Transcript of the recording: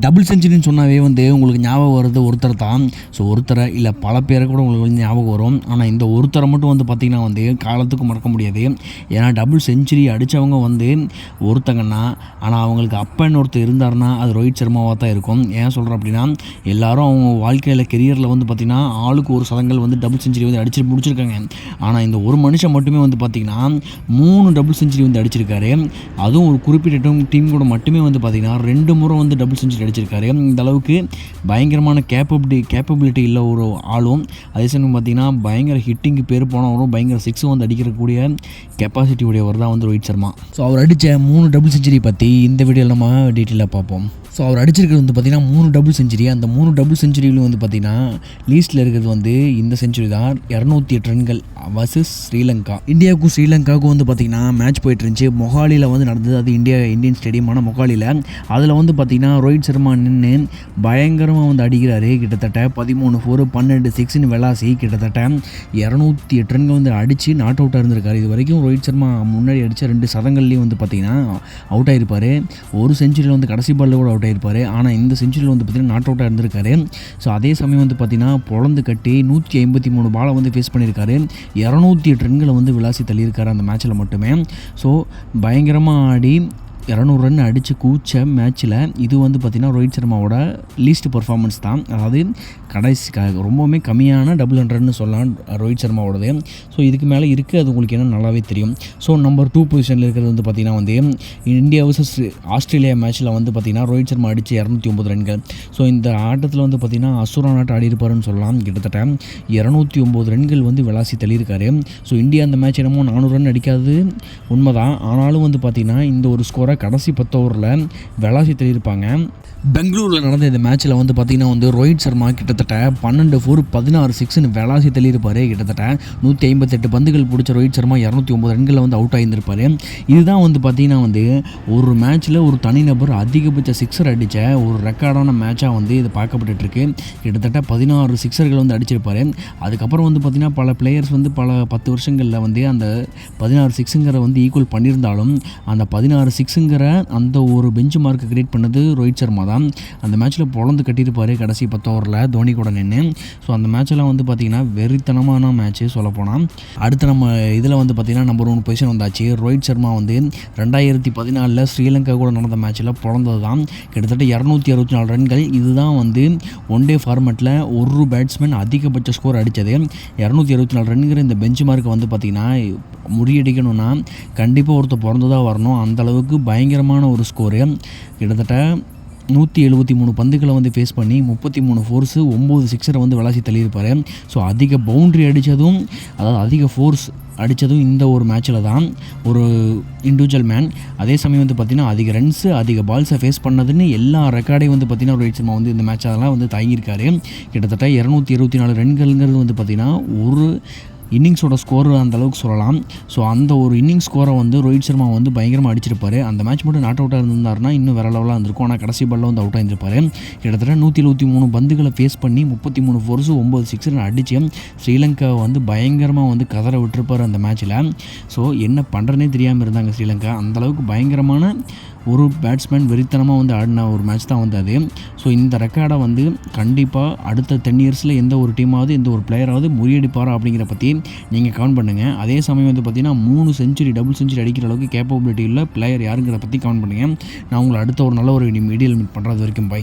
Double செஞ்சுரின்னு சொன்னாவே வந்து உங்களுக்கு ஞாபகம் வர்றது ஒருத்தர் தான். ஸோ ஒருத்தரை இல்லை பல பேரை கூட உங்களுக்கு வந்து ஞாபகம் வரும். ஆனால் இந்த ஒருத்தரை மட்டும் வந்து பார்த்திங்கன்னா வந்து காலத்துக்கு மறக்க முடியாது. ஏன்னா டபுள் செஞ்சுரி அடித்தவங்க வந்து ஒருத்தங்கன்னா, ஆனால் அவங்களுக்கு அப்பன்னு ஒருத்தர் இருந்தாருன்னா அது ரோஹித் சர்மாவாக தான் இருக்கும். ஏன் சொல்கிறேன் அப்படின்னா, எல்லாரும் அவங்க வாழ்க்கையில் கெரியரில் வந்து பார்த்திங்கன்னா ஆளுக்கு ஒரு சதங்கள் வந்து டபுள் செஞ்சுரி வந்து அடிச்சு முடிச்சிருக்காங்க. ஆனால் இந்த ஒரு மனுஷன் மட்டுமே வந்து பார்த்திங்கன்னா 3 டபுள் செஞ்சுரி வந்து அடிச்சிருக்காரு. அதுவும் ஒரு குறிப்பிட்ட டீம் கூட மட்டுமே வந்து பார்த்திங்கன்னா 2 முறை வந்து டபுள் செஞ்சுரி அடிச்சிருக்காரு. இந்த அளவுக்கு பயங்கரமான கேப்பபிலிட்டி இல்லை ஒரு ஆளும். அதே சமயம் பார்த்திங்கன்னா பயங்கர ஹிட்டிங்கு பேர் போனவரும் பயங்கர சிக்ஸும் வந்து அடிக்கக்கூடிய கெப்பாசிட்டி உடையவர் தான் வந்து ரோஹித் சர்மா. ஸோ அவர் அடித்த 3 டபுள் செஞ்சுரி பற்றி இந்த வீடியோவில் நம்ம டீட்டெயிலாக பார்ப்போம். ஸோ அவர் அடிச்சிருக்கிறது வந்து பார்த்திங்கன்னா 3 டபுள் செஞ்சுரி. அந்த 3 டபுள் செஞ்சுரியிலும் வந்து பார்த்திங்கன்னா லீஸ்ட்டில் இருக்கிறது வந்து இந்த செஞ்சுரி தான். 208 ரன்கள் வர்சஸ் ஸ்ரீலங்கா. இந்தியாவுக்கும் ஸ்ரீலங்காவுக்கும் வந்து பார்த்திங்கன்னா மேட்ச் போயிட்டு இருந்துச்சு. மொஹாலியில் வந்து நடந்தது. அது இந்தியன் ஸ்டேடியமான மொஹாலியில். அதில் வந்து பார்த்திங்கன்னா ரோஹித் சர்மா நின்று பயங்கரமாக வந்து அடிக்கிறாரு. கிட்டத்தட்ட 13 4 12 6ன்னு விளாசி கிட்டத்தட்ட 208 ரன்கள் வந்து அடித்து நாட் அவுட்டாக இருந்திருக்காரு. இது வரைக்கும் ரோஹித் சர்மா முன்னாடி அடித்த 2 சதங்கள்லேயும் வந்து பார்த்திங்கன்னா அவுட் ஆகிருப்பார். ஒரு செஞ்சுரியில் வந்து கடைசி பாலில் கூட அவுட் ஆகிருப்பார். ஆனால் இந்த செஞ்சுரியில் வந்து பார்த்திங்கன்னா நாட் அவுட்டாக இருந்திருக்காரு. ஸோ அதே சமயம் வந்து பார்த்திங்கன்னா பொழந்து கட்டி 153 பாலை வந்து ஃபேஸ் பண்ணியிருக்காரு. 208 ரன்களை வந்து விளாசி தள்ளியிருக்காரு அந்த மேட்ச்சில் மட்டுமே. ஸோ பயங்கரமாக ஆடி 200 ரன் அடித்து கூச்ச மேட்ச்சில் இது வந்து பார்த்திங்கன்னா ரோஹித் சர்மாவோட லீஸ்ட் பர்ஃபார்மன்ஸ் தான். அதாவது கடைசி ரொம்பவுமே கம்மியான டபுள் ரன்னு சொல்லலாம் ரோஹித் சர்மாவோடது. ஸோ இதுக்கு மேலே இருக்குது, அது உங்களுக்கு என்ன நல்லாவே தெரியும். ஸோ நம்பர் 2 பொசிஷனில் இருக்கிறது வந்து பார்த்திங்கன்னா வந்து இந்தியா வர்சஸ் ஆஸ்திரேலியா மேட்ச்சில் வந்து பார்த்திங்கன்னா ரோஹித் சர்மா அடித்து 209 ரன்கள். ஸோ இந்த ஆட்டத்தில் வந்து பார்த்திங்கன்னா அசுரா நாட்டு ஆடி இருப்பாருன்னு சொல்லலாம். கிட்டத்தட்ட 209 ரன்கள் வந்து விளாசி தள்ளியிருக்காரு. ஸோ இந்தியா அந்த மேட்ச் என்னமோ 400 ரன் அடிக்காது உண்மைதான். ஆனாலும் வந்து பார்த்திங்கன்னா இந்த ஒரு ஸ்கோரை கடைசி 10 ஓவரில் விளாசி தள்ளியிருப்பாங்க. பெங்களூரில் நடந்த இந்த மேட்ச்சில் வந்து பார்த்திங்கன்னா வந்து ரோஹித் சர்மா கிட்டத்தட்ட 12 4 16 6ன்னு விளாசி தள்ளியிருப்பார். கிட்டத்தட்ட 158 பந்துகள் பிடிச்ச ரோஹித் சர்மா 209 ரன்களில் வந்து அவுட் ஆகியிருந்திருப்பார். இதுதான் வந்து பார்த்திங்கன்னா வந்து ஒரு மேட்ச்சில் ஒரு தனிநபர் அதிகபட்ச சிக்ஸர் அடித்த ஒரு ரெக்கார்டான மேட்சாக வந்து இது பார்க்கப்பட்டுருக்கு. கிட்டத்தட்ட 16 சிக்ஸர்கள் வந்து அடிச்சிருப்பார். அதுக்கப்புறம் வந்து பார்த்திங்கன்னா பல பிளேயர்ஸ் வந்து பல 10 வருஷங்களில் வந்து அந்த 16 சிக்ஸுங்கிற வந்து ஈக்குவல் பண்ணியிருந்தாலும் அந்த 16 சிக்ஸுங்கிற அந்த ஒரு பெஞ்ச் மார்க்கை கிரியேட் பண்ணது ரோஹித் சர்மா தான். அந்த மேட்ச்சில் பொழந்து கட்டியிருப்பார் கடைசி 10 ஓவரில் தோனி கூட நின்று. ஸோ அந்த மேட்செல்லாம் வந்து பார்த்திங்கன்னா வெறித்தனமான மேட்ச்சு சொல்லப்போனால். அடுத்து நம்ம இதில் வந்து பார்த்திங்கன்னா நம்பர் 1 பொசிஷன் வந்தாச்சு. ரோஹித் சர்மா வந்து 2014 ஸ்ரீலங்கா கூட நடந்த மேட்ச்சில் பொழந்தது தான். கிட்டத்தட்ட 264 ரன்கள். இதுதான் வந்து ஒன் டே ஃபார்மேட்டில் ஒரு பேட்ஸ்மேன் அதிகபட்ச ஸ்கோர் அடித்தது. 264 ரன்கிற இந்த பெஞ்ச் மார்க்கை வந்து பார்த்திங்கன்னா முறியடிக்கணும்னா கண்டிப்பாக ஒருத்தர் பிறந்ததாக வரணும். அந்தளவுக்கு பயங்கரமான ஒரு ஸ்கோரு. கிட்டத்தட்ட 173 பந்துகளை வந்து ஃபேஸ் பண்ணி 33 ஃபோர்ஸு 9 சிக்ஸரை வந்து விளாசி தள்ளியிருப்பார். ஸோ அதிக பவுண்ட்ரி அடித்ததும், அதாவது அதிக ஃபோர்ஸ் அடித்ததும் இந்த ஒரு மேட்ச்சில் தான் ஒரு இண்டிவிஜுவல் மேன். அதே சமயம் வந்து பார்த்திங்கன்னா அதிக ரன்ஸு அதிக பால்ஸை ஃபேஸ் பண்ணதுன்னு எல்லா ரெக்கார்டையும் வந்து பார்த்திங்கன்னா ரோஹித் சர்மா வந்து இந்த மேட்ச் அதெல்லாம் வந்து தாங்கியிருக்காரு. கிட்டத்தட்ட 224 ரன்கள்ங்கிறது வந்து பார்த்திங்கன்னா ஒரு இன்னிங்ஸோட ஸ்கோர் அந்த அளவுக்கு சொல்லலாம். ஸோ அந்த ஒரு இன்னிங்ஸ் ஸ்கோரை வந்து ரோஹித் சர்மா வந்து பயங்கரமாக அடிச்சிருப்பார். அந்த மேட்ச் மட்டும் நாட் அவுட்டாக இருந்திருந்தாருன்னா இன்னும் வேறு லெவலாக இருந்திருக்கும். ஆனால் கடைசி பாலில் வந்து அவுட் ஆகிருப்பார். கிட்டத்தட்ட 173 பந்துகளை ஃபேஸ் பண்ணி 33 ஃபோர்ஸு 9 சிக்ஸர் அடித்து ஸ்ரீலங்கா வந்து பயங்கரமாக வந்து கதற விட்டுருப்பார் அந்த மேட்ச்சில். ஸோ என்ன பண்ணுறனே தெரியாமல் இருந்தாங்க ஸ்ரீலங்கா. அந்தளவுக்கு பயங்கரமான ஒரு பேட்ஸ்மேன் வெறித்தனமாக வந்து ஆடின ஒரு மேட்ச் தான் வந்து அது. ஸோ இந்த ரெக்கார்டை வந்து கண்டிப்பாக அடுத்த 10 இயர்ஸில் எந்த ஒரு டீமாவது எந்த ஒரு பிளேயராவது முறியடிப்பாரா அப்படிங்கிற பற்றி நீங்கள் கமெண்ட் பண்ணுங்கள். அதே சமயம் வந்து பார்த்திங்கன்னா 3 செஞ்சுரி டபுள் செஞ்சுரி அடிக்கிற அளவுக்கு கேப்பபிலிட்டி உள்ள பிளேயர் யாருங்கிறத பற்றி கமெண்ட் பண்ணுங்கள். நான் உங்களை அடுத்த ஒரு நல்ல ஒரு வீடியோவில் மீட் பண்ணுறது வரைக்கும் பை.